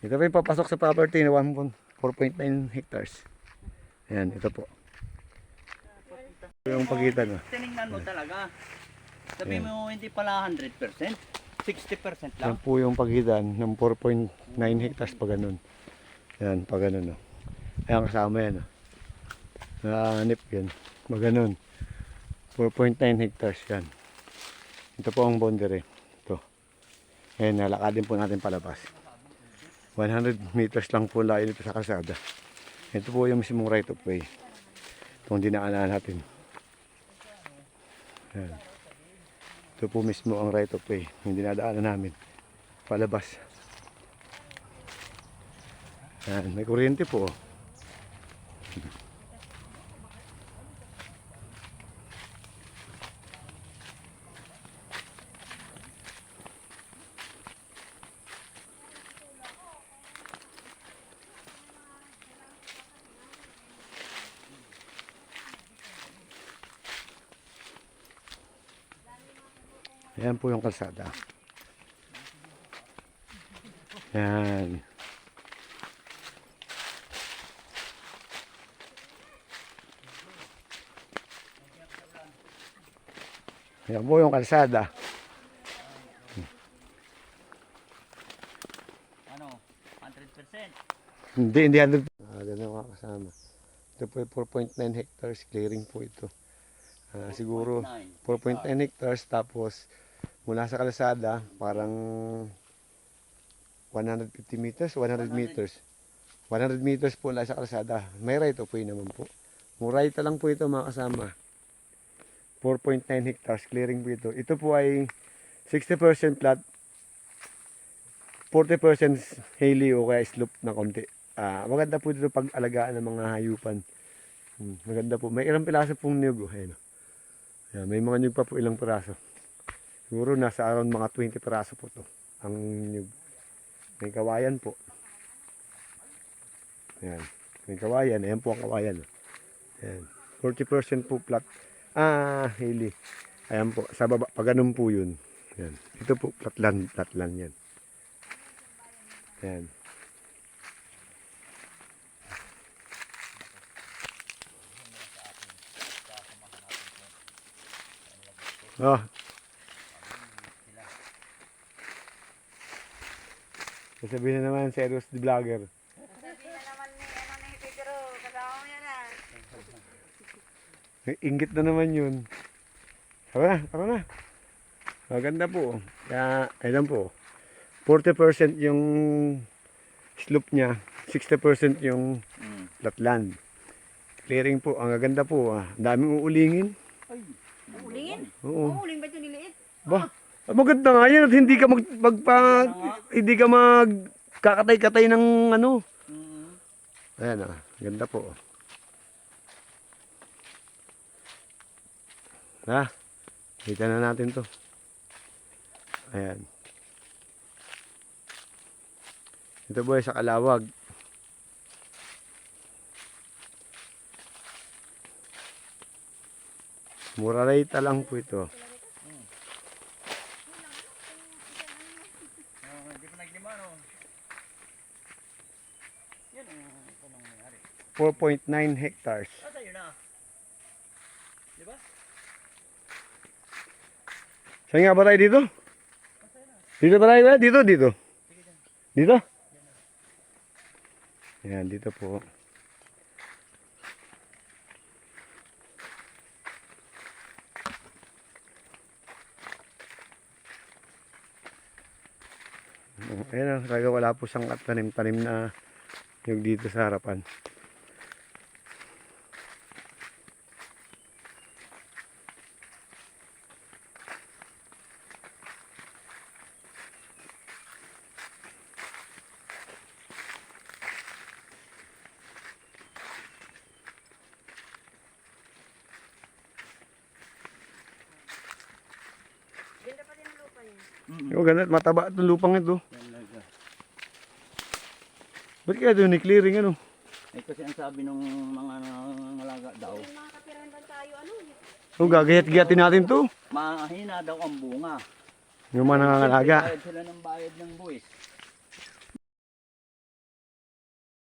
Ito po yung papasok sa property na 4.9 hectares. Ayan, ito po. Yung pagitan. Tinignan mo talaga. Sabi mo hindi pala 100%, 60% Yan lang. po yung pagitan ng 4.9 hectares pa ganun. Yan, pa ganun. No. Ayan, kasama yan. No. Naanip yan. Maganon. 4.9 hectares yan. Ito po ang boundary. Ito. Ayan, nalakadin po natin palabas. 100 meters lang po layo dito sa kalsada. Ito po yung mismong right of way. Itong dinaanan natin. Ayan. Ito po mismo ang right of way. Yung dinadaanan namin. Palabas. Ayan, may kuryente po. Ayan po yung kalsada. Ayan. Ayan po yung kalsada. Ano? 100%? Hindi 100. Ganun mga kasama. Ito po yung 4.9 hectares clearing po ito. Siguro 4.9 hectares tapos mula sa kalsada parang 150 meters, 100 meters. 100 meters po lang sa kalsada. May right of way naman po. Muray lang po ito mga kasama. 4.9 hectares clearing po ito. Ito po ay 60% flat, 40% hilly o kaya slope na konti. Maganda po dito pag-alagaan ng mga hayupan. Maganda po. May ilang piraso pong niyog. Ayan. Ayan, may mga niyog pa po ilang piraso. Siguro nasa around mga 20 piraso po to ang niyog. May kawayan po. Ayan. May kawayan. Ayan po ang kawayan. Ayan. 40% po flat. Hilly. Ayan po. Sa baba. Pag ganun po yun. Ayan. Ito po flatland. Flatland yan. Ayan. Oh. Sasabihin na naman si Eros the Vlogger. Sabihin na naman ni Pedro, kasama mo yan Inggit na naman yun. Tara na. Maganda po. Kaya, ayun po. 40% yung slope niya, 60% yung flatland. Clearing po, ang gaganda po. Ang daming uulingin. Ulingin? Oo. Uling ba ito niliit? Ba, maganda nga yan at hindi ka hindi ka magkakatay-katay ng ano. Ayan ganda po. Kita na natin to. Ayan. Ito po ay sa Kalawag. Murarayta lang po ito. Hindi pa naglima, no? Yan ang tanong nangyari. 4.9 hectares. Sa'yo na. Di ba? Saan nga ba tayo dito? Dito ba tayo? Dito. Dito? Ayan, dito po. Ayan, talaga wala po siyang tanim-tanim na yung dito sa harapan. Ganda pa din ang lupa niya. Yung ganun, mataba itong lupang ito. Talaga. Ba't kaya ito ni clearing ano? Kasi ang sabi ng mga nangangalaga daw, Yung mga katirahan ba tayo, ano? Gagayat-gayatin natin to. mahina daw ang bunga. Yung mga nangangalaga. Bayad sila ng bayad ng buwis.